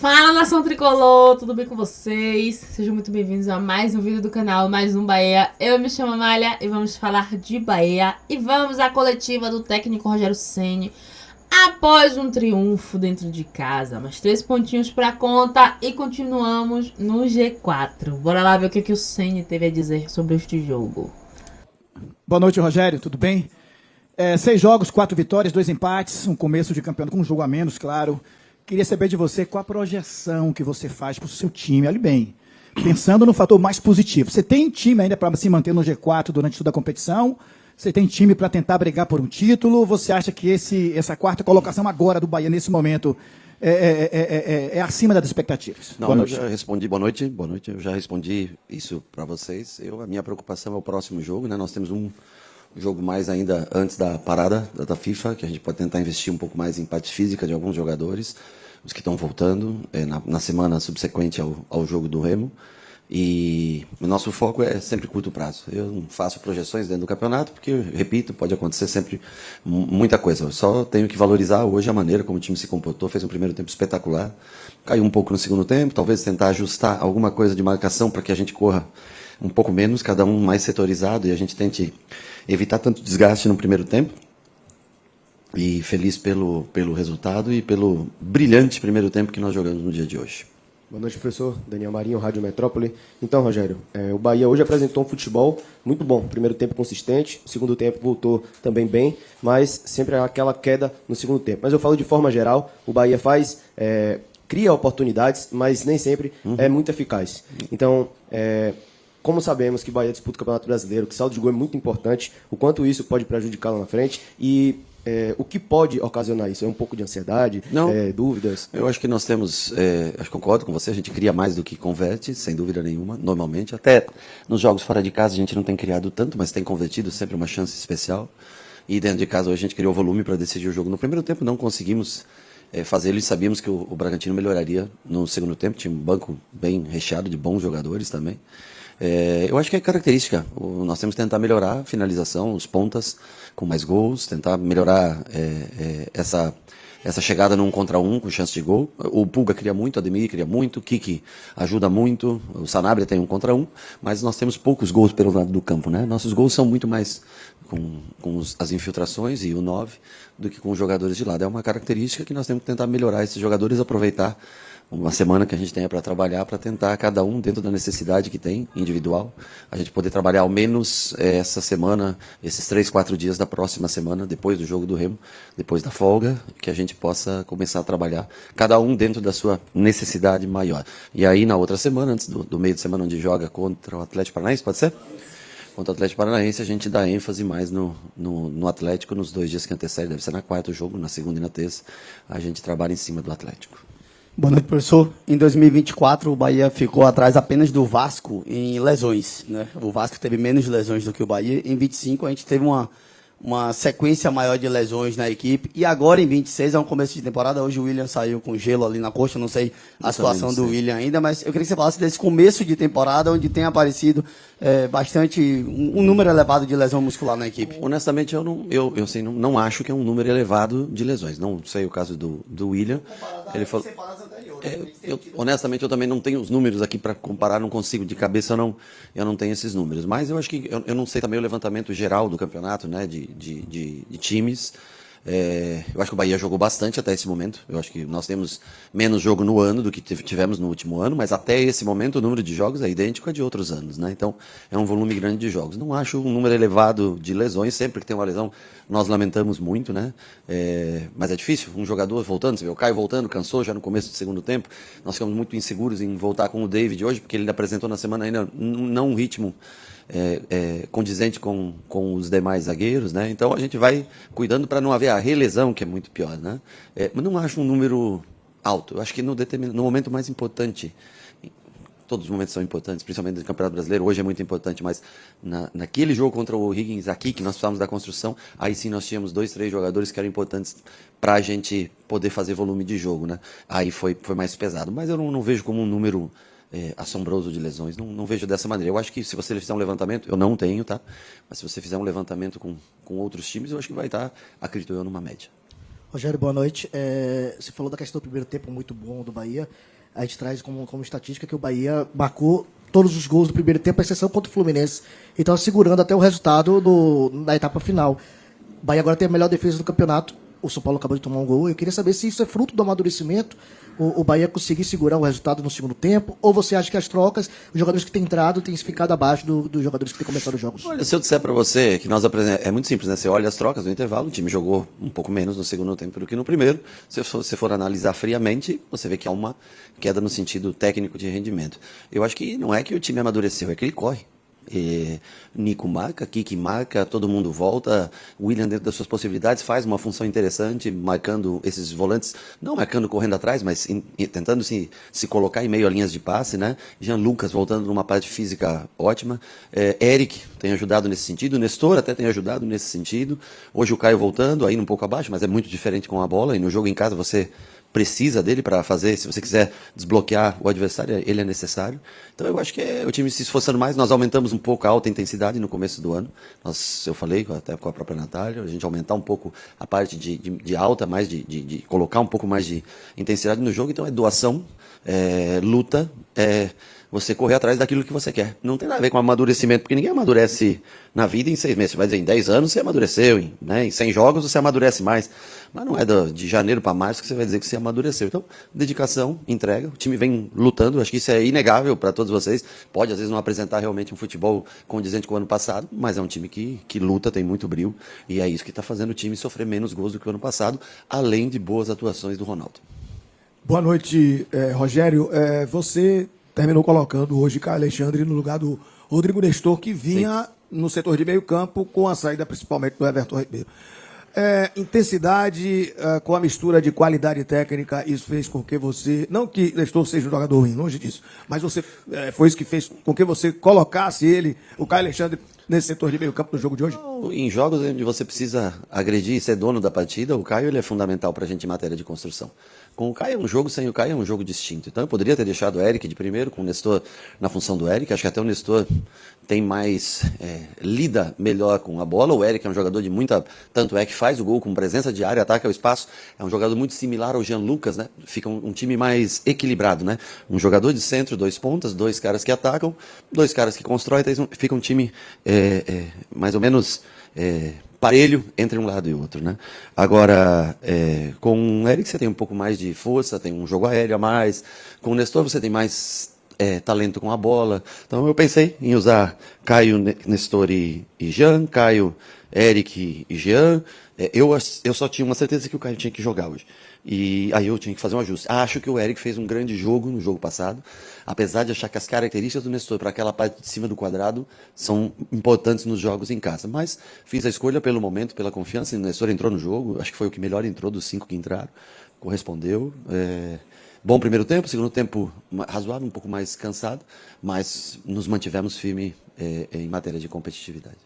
Fala, nação tricolor, tudo bem com vocês? Sejam muito bem-vindos a mais um vídeo do canal, mais um Bahia. Eu me chamo Amália e vamos falar de Bahia. E vamos à coletiva do técnico Rogério Ceni após um triunfo dentro de casa. Mais 3 pontinhos pra conta e continuamos no G4. Bora lá ver o que o Ceni teve a dizer sobre este jogo. Boa noite, Rogério, tudo bem? 6 jogos, 4 vitórias, 2 empates, um começo de campeonato com um jogo a menos, claro. Queria saber de você qual a projeção que você faz para o seu time. Olha bem, pensando no fator mais positivo. Você tem time ainda para se manter no G4 durante toda a competição? Você tem time para tentar brigar por um título? Você acha que essa quarta colocação agora do Bahia, nesse momento, é acima das expectativas? Não, eu já respondi, boa noite, eu já respondi isso para vocês. A minha preocupação é o próximo jogo, né? Nós temos um jogo mais ainda antes da parada da FIFA, que a gente pode tentar investir um pouco mais em parte física de alguns jogadores, os que estão voltando, na semana subsequente ao jogo do Remo. E o nosso foco é sempre curto prazo. Eu não faço projeções dentro do campeonato, porque, repito, pode acontecer sempre muita coisa. Eu só tenho que valorizar hoje a maneira como o time se comportou, fez um primeiro tempo espetacular, caiu um pouco no segundo tempo, talvez tentar ajustar alguma coisa de marcação para que a gente corra um pouco menos, cada um mais setorizado, e a gente tente evitar tanto desgaste no primeiro tempo. E feliz pelo resultado e pelo brilhante primeiro tempo que nós jogamos no dia de hoje. Boa noite, professor. Daniel Marinho, Rádio Metrópole. Então, Rogério, o Bahia hoje apresentou um futebol muito bom. Primeiro tempo consistente, segundo tempo voltou também bem, mas sempre aquela queda no segundo tempo. Mas eu falo de forma geral, o Bahia cria oportunidades, mas nem sempre é muito eficaz. Então, como sabemos que o Bahia disputa o Campeonato Brasileiro, que saldo de gol é muito importante, o quanto isso pode prejudicar lá na frente e o que pode ocasionar isso? É um pouco de ansiedade, dúvidas? Eu acho que nós temos, acho que concordo com você, a gente cria mais do que converte, sem dúvida nenhuma, normalmente. Até nos jogos fora de casa a gente não tem criado tanto, mas tem convertido sempre uma chance especial. E dentro de casa hoje a gente criou volume para decidir o jogo. No primeiro tempo não conseguimos fazê-lo e sabíamos que o Bragantino melhoraria no segundo tempo. Tinha um banco bem recheado de bons jogadores também. Eu acho que é característica. Nós temos que tentar melhorar a finalização, os pontas com mais gols, tentar melhorar essa chegada no 1 contra 1 com chance de gol. O Pulga cria muito, o Ademir cria muito, o Kiki ajuda muito, o Sanabria tem 1 contra 1, mas nós temos poucos gols pelo lado do campo, né? Nossos gols são muito mais com as infiltrações e o 9 do que com os jogadores de lado. É uma característica que nós temos que tentar melhorar esses jogadores, aproveitar uma semana que a gente tenha para trabalhar, para tentar cada um dentro da necessidade que tem, individual, a gente poder trabalhar ao menos essa semana, esses 3, 4 dias da próxima semana, depois do jogo do Remo, depois da folga, que a gente possa começar a trabalhar, cada um dentro da sua necessidade maior. E aí na outra semana, antes do meio de semana onde joga contra o Atlético Paranaense, pode ser? Contra o Atlético Paranaense, a gente dá ênfase mais no Atlético nos 2 dias que antecedem, deve ser na quarta o jogo, na segunda e na terça, a gente trabalha em cima do Atlético. Boa noite, professor. Em 2024, o Bahia ficou atrás apenas do Vasco em lesões, né? O Vasco teve menos lesões do que o Bahia. Em 25, a gente teve uma sequência maior de lesões na equipe. E agora, em 26, é um começo de temporada. Hoje o William saiu com gelo ali na coxa. Não sei a situação do William ainda, mas eu queria que você falasse desse começo de temporada, onde tem aparecido um número elevado de lesão muscular na equipe. Honestamente, eu não acho que é um número elevado de lesões. Não sei o caso do William. Ele falou. Honestamente, eu também não tenho os números aqui para comparar, não consigo, de cabeça eu não tenho esses números. Mas eu acho que, eu não sei também o levantamento geral do campeonato, né, de times. Eu acho que o Bahia jogou bastante até esse momento. Eu acho que nós temos menos jogo no ano do que tivemos no último ano, mas até esse momento o número de jogos é idêntico a de outros anos, né? Então é um volume grande de jogos. Não acho um número elevado de lesões. Sempre que tem uma lesão nós lamentamos muito, né? Mas é difícil. Um jogador voltando, você vê o Caio voltando, cansou já no começo do segundo tempo. Nós ficamos muito inseguros em voltar com o David hoje, porque ele apresentou na semana ainda não um ritmo condizente com os demais zagueiros, né? Então a gente vai cuidando para não haver a relesão, que é muito pior, né? Mas não acho um número alto. Eu acho que no momento mais importante, todos os momentos são importantes, principalmente no Campeonato Brasileiro, hoje é muito importante, mas naquele jogo contra o Higgins aqui, que nós precisávamos da construção, aí sim nós tínhamos 2, 3 jogadores que eram importantes para a gente poder fazer volume de jogo, né? Aí foi mais pesado, mas eu não vejo como um número assombroso de lesões. Não vejo dessa maneira. Eu acho que se você fizer um levantamento, eu não tenho, tá? Mas se você fizer um levantamento com outros times, eu acho que vai estar, acredito eu, numa média. Rogério, boa noite. Você falou da questão do primeiro tempo muito bom do Bahia. A gente traz como estatística que o Bahia marcou todos os gols do primeiro tempo, à exceção contra o Fluminense. E estava segurando até o resultado na etapa final. O Bahia agora tem a melhor defesa do campeonato. O São Paulo acabou de tomar um gol. Eu queria saber se isso é fruto do amadurecimento, o Bahia conseguir segurar o resultado no segundo tempo, ou você acha que as trocas, os jogadores que têm entrado têm ficado abaixo dos jogadores que têm começado os jogos? Olha, se eu disser para você que nós apresentamos, é muito simples, né? Você olha as trocas no intervalo, o time jogou um pouco menos no segundo tempo do que no primeiro. Se você for analisar friamente, você vê que há uma queda no sentido técnico de rendimento. Eu acho que não é que o time amadureceu, é que ele corre. Nico marca, Kiki marca, todo mundo volta, William dentro das suas possibilidades faz uma função interessante, marcando esses volantes, não marcando correndo atrás, mas tentando se colocar em meio a linhas de passe, né? Jean Lucas voltando numa parte física ótima, Eric tem ajudado nesse sentido, Nestor até tem ajudado nesse sentido, hoje o Caio voltando, ainda um pouco abaixo, mas é muito diferente com a bola, e no jogo em casa você precisa dele para fazer, se você quiser desbloquear o adversário, ele é necessário. Então eu acho que o time se esforçando mais, nós aumentamos um pouco a alta intensidade no começo do ano. Eu falei até com a própria Natália, a gente aumentar um pouco a parte de alta, mais de colocar um pouco mais de intensidade no jogo. Então é doação, luta, você correr atrás daquilo que você quer. Não tem nada a ver com amadurecimento, porque ninguém amadurece na vida em 6 meses. Você vai dizer, em 10 anos você amadureceu, em 100 jogos você amadurece mais. Mas não é de janeiro para março que você vai dizer que você amadureceu. Então, dedicação, entrega, o time vem lutando, acho que isso é inegável para todos vocês. Pode, às vezes, não apresentar realmente um futebol condizente com o ano passado, mas é um time que luta, tem muito brilho, e é isso que está fazendo o time sofrer menos gols do que o ano passado, além de boas atuações do Ronaldo. Boa noite, Rogério. Você terminou colocando hoje Caio Alexandre no lugar do Rodrigo Nestor, que vinha no setor de meio campo com a saída principalmente do Everton Ribeiro. Intensidade com a mistura de qualidade técnica, isso fez com que você, não que Nestor seja um jogador ruim, longe disso, mas foi isso que fez com que você colocasse o Caio Alexandre, nesse setor de meio campo no jogo de hoje? Em jogos onde você precisa agredir e ser dono da partida, o Caio ele é fundamental para a gente em matéria de construção. Com o Caio é um jogo, sem o Caio é um jogo distinto. Então eu poderia ter deixado o Eric de primeiro, com o Nestor na função do Eric. Acho que até o Nestor tem mais, lida melhor com a bola. O Eric é um jogador de muita, tanto é que faz o gol com presença de área, ataca o espaço. É um jogador muito similar ao Jean Lucas, né? Fica um time mais equilibrado, né? Um jogador de centro, 2 pontas, 2 caras que atacam, 2 caras que constroem, então fica um time mais ou menos parelho entre um lado e outro, né? Agora, com o Eric você tem um pouco mais de força, tem um jogo aéreo a mais. Com o Nestor você tem mais talento com a bola. Então eu pensei em usar Caio, Nestor e Jean, Caio, Eric e Jean. Eu só tinha uma certeza que o Caio tinha que jogar hoje. E aí eu tinha que fazer um ajuste. Acho que o Eric fez um grande jogo no jogo passado, apesar de achar que as características do Nestor para aquela parte de cima do quadrado são importantes nos jogos em casa. Mas fiz a escolha pelo momento, pela confiança. O Nestor entrou no jogo, acho que foi o que melhor entrou dos 5 que entraram. Correspondeu. Bom primeiro tempo, segundo tempo razoável, um pouco mais cansado, mas nos mantivemos firme em matéria de competitividade.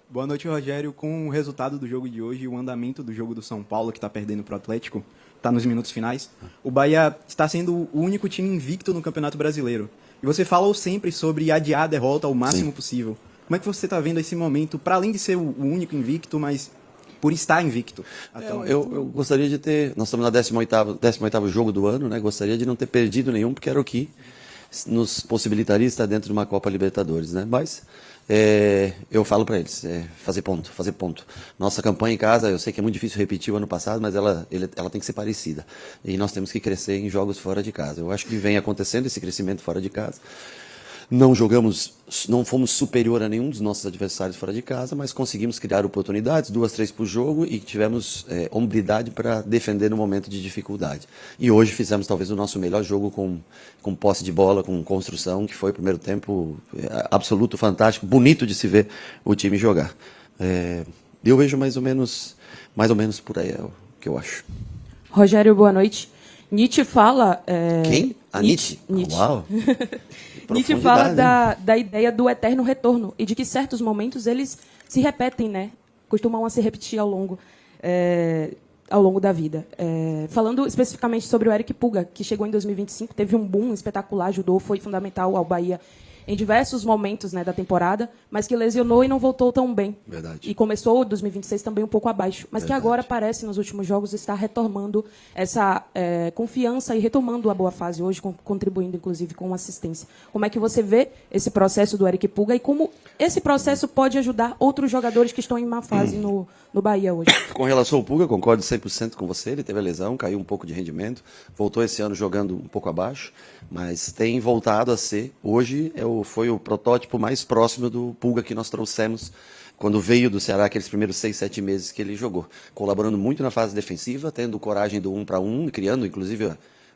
Boa noite, Rogério. Com o resultado do jogo de hoje e o andamento do jogo do São Paulo, que está perdendo para o Atlético, está nos minutos finais, o Bahia está sendo o único time invicto no Campeonato Brasileiro. E você falou sempre sobre adiar a derrota ao máximo possível. Como é que você está vendo esse momento, para além de ser o único invicto, mas por estar invicto? Eu gostaria de ter... Nós estamos na 18º jogo do ano, né? Gostaria de não ter perdido nenhum, porque era o que nos possibilitaria estar dentro de uma Copa Libertadores, né? Mas... eu falo para eles, fazer ponto. Nossa campanha em casa, eu sei que é muito difícil repetir o ano passado, mas ela tem que ser parecida. E nós temos que crescer em jogos fora de casa. Eu acho que vem acontecendo esse crescimento fora de casa. Não fomos superior a nenhum dos nossos adversários fora de casa, mas conseguimos criar oportunidades, 2, 3 por jogo, e tivemos hombridade para defender no momento de dificuldade. E hoje fizemos talvez o nosso melhor jogo com posse de bola, com construção, que foi o primeiro tempo absoluto, fantástico, bonito de se ver o time jogar. Eu vejo mais ou menos por aí, é o que eu acho. Rogério, boa noite. Nietzsche fala... Quem? A Nietzsche? Uau! Nietzsche fala da ideia do eterno retorno e de que certos momentos eles se repetem, né? Costumam se repetir ao longo da vida. Falando especificamente sobre o Eric Puga, que chegou em 2025, teve um boom espetacular, ajudou, foi fundamental ao Bahia em diversos momentos, né, da temporada, mas que lesionou e não voltou tão bem. Verdade. E começou o 2026 também um pouco abaixo, mas que agora parece, nos últimos jogos, estar retomando essa confiança e retomando a boa fase hoje, contribuindo, inclusive, com assistência. Como é que você vê esse processo do Eric Puga e como esse processo pode ajudar outros jogadores que estão em má fase no Bahia hoje? Com relação ao Puga, concordo 100% com você. Ele teve a lesão, caiu um pouco de rendimento, voltou esse ano jogando um pouco abaixo, mas tem voltado a ser. Hoje foi o protótipo mais próximo do Puga que nós trouxemos quando veio do Ceará, aqueles primeiros 6, 7 meses que ele jogou. Colaborando muito na fase defensiva, tendo coragem do 1 para 1, criando, inclusive,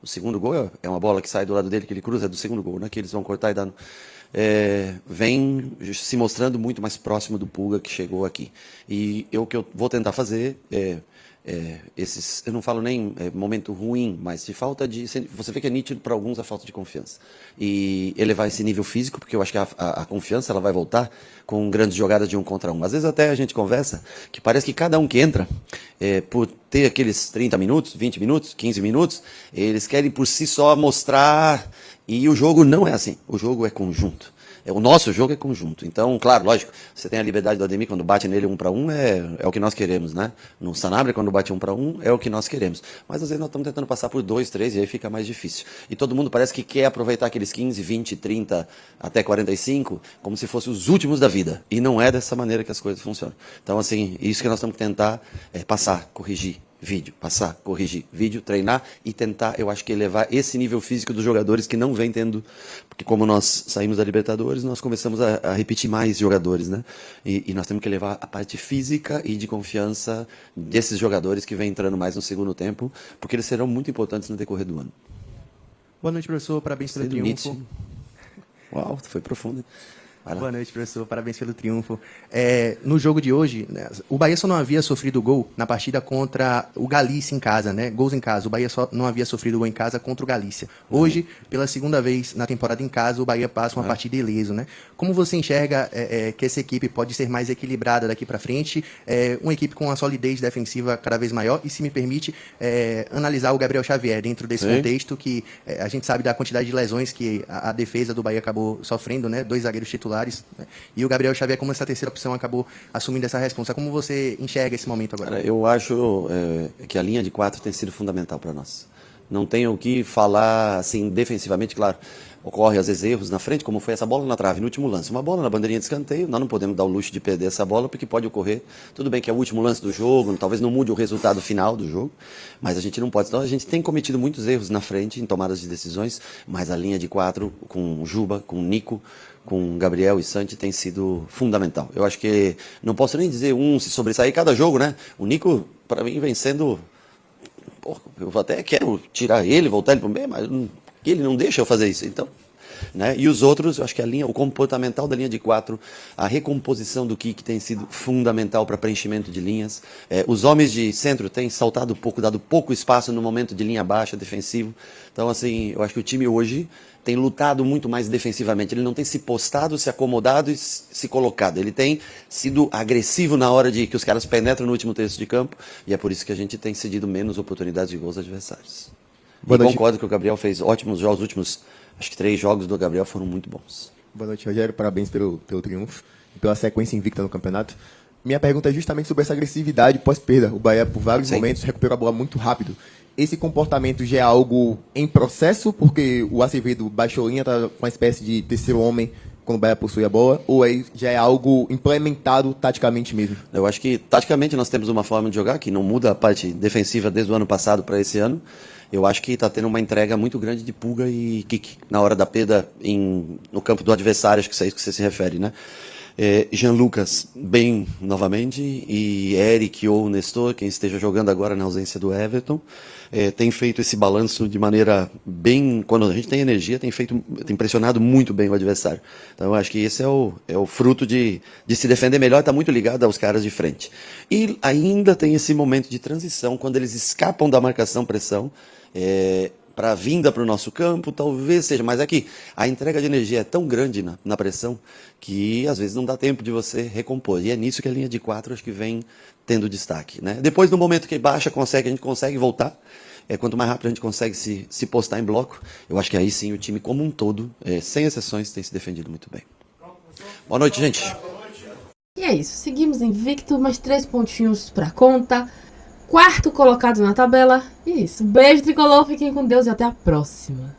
o segundo gol é uma bola que sai do lado dele, que ele cruza, é do segundo gol, né? Que eles vão cortar e dar vem se mostrando muito mais próximo do Puga que chegou aqui. E o que eu vou tentar fazer eu não falo nem momento ruim, mas de falta de... Você vê que é nítido para alguns a falta de confiança. E elevar esse nível físico, porque eu acho que a confiança ela vai voltar com grandes jogadas de 1 contra 1. Às vezes até a gente conversa que parece que cada um que entra, por ter aqueles 30 minutos, 20 minutos, 15 minutos, eles querem por si só mostrar... E o jogo não é assim, o jogo é conjunto. O nosso jogo é conjunto. Então, claro, lógico, você tem a liberdade do Ademir, quando bate nele 1 para 1, é o que nós queremos, né? No Sanabria, quando bate 1 para 1, é o que nós queremos. Mas às vezes nós estamos tentando passar por 2, 3 e aí fica mais difícil. E todo mundo parece que quer aproveitar aqueles 15, 20, 30, até 45, como se fossem os últimos da vida. E não é dessa maneira que as coisas funcionam. Então, assim, isso que nós temos que tentar passar, corrigir. Vídeo, passar, corrigir, vídeo, treinar e tentar, eu acho que elevar esse nível físico dos jogadores que não vem tendo, porque como nós saímos da Libertadores, nós começamos a repetir mais jogadores, né? E nós temos que elevar a parte física e de confiança desses jogadores que vêm entrando mais no segundo tempo, porque eles serão muito importantes no decorrer do ano. Boa noite, professor. Parabéns pelo triunfo. Uau, foi profundo. Boa noite, professor. Parabéns pelo triunfo. No jogo de hoje, né, o Bahia só não havia sofrido gol na partida contra o Galícia em casa, né? Gols em casa. O Bahia só não havia sofrido gol em casa contra o Galícia. Hoje, pela segunda vez na temporada em casa, o Bahia passa uma partida ileso, né? Como você enxerga que essa equipe pode ser mais equilibrada daqui para frente? Uma equipe com uma solidez defensiva cada vez maior e, se me permite, analisar o Gabriel Xavier dentro desse contexto que a gente sabe da quantidade de lesões que a defesa do Bahia acabou sofrendo, né? 2 zagueiros titulares. Né? E o Gabriel Xavier, como essa terceira opção, acabou assumindo essa responsa. Como você enxerga esse momento agora? Eu acho que a linha de 4 tem sido fundamental para nós. Não tenho o que falar assim defensivamente, claro. Ocorre às vezes erros na frente, como foi essa bola na trave no último lance. Uma bola na bandeirinha de escanteio, nós não podemos dar o luxo de perder essa bola, porque pode ocorrer. Tudo bem que é o último lance do jogo, talvez não mude o resultado final do jogo, mas a gente não pode. Então a gente tem cometido muitos erros na frente, em tomadas de decisões, mas a linha de 4, com o Juba, com o Nico, com Gabriel e Santi, tem sido fundamental. Eu acho que não posso nem dizer se sobressair cada jogo, né? O Nico, para mim, vem sendo... eu até quero tirar ele, voltar ele para o meio, mas ele não deixa eu fazer isso. Então, né? E os outros, eu acho que o comportamental da linha de 4, a recomposição do Kik tem sido fundamental para preenchimento de linhas. Os homens de centro têm saltado pouco, dado pouco espaço no momento de linha baixa, defensivo. Então, assim, eu acho que o time hoje tem lutado muito mais defensivamente. Ele não tem se postado, se acomodado e se colocado. Ele tem sido agressivo na hora de que os caras penetram no último terço de campo, e é por isso que a gente tem cedido menos oportunidades de gols adversários. E concordo que o Gabriel fez ótimos jogos, os últimos, acho que 3 jogos do Gabriel foram muito bons. Boa noite, Rogério. Parabéns pelo triunfo e pela sequência invicta no campeonato. Minha pergunta é justamente sobre essa agressividade pós-perda. O Bahia, por vários momentos, recuperou a bola muito rápido. Esse comportamento já é algo em processo, porque o Acevedo baixou linha, está com uma espécie de terceiro homem quando o Bahia possui a bola, ou já é algo implementado taticamente mesmo? Eu acho que, taticamente, nós temos uma forma de jogar que não muda a parte defensiva desde o ano passado para esse ano. Eu acho que está tendo uma entrega muito grande de Puga e Kik na hora da perda no campo do adversário, acho que é isso que você se refere, né? Jean Lucas bem novamente, e Eric ou Nestor, quem esteja jogando agora na ausência do Everton, tem feito esse balanço de maneira bem, quando a gente tem energia, tem pressionado muito bem o adversário. Então eu acho que esse é o fruto de se defender melhor, está muito ligado aos caras de frente. E ainda tem esse momento de transição, quando eles escapam da marcação-pressão, para a vinda para o nosso campo, talvez seja, mas aqui a entrega de energia é tão grande na pressão que às vezes não dá tempo de você recompor. E é nisso que a linha de 4 acho que vem tendo destaque, né? Depois, no momento que baixa, a gente consegue voltar. Quanto mais rápido a gente consegue se postar em bloco, eu acho que aí sim o time como um todo, sem exceções, tem se defendido muito bem. Boa noite, gente. E é isso, seguimos invicto, mais 3 pontinhos pra conta. 4º colocado na tabela. E é isso, beijo tricolor, fiquem com Deus e até a próxima.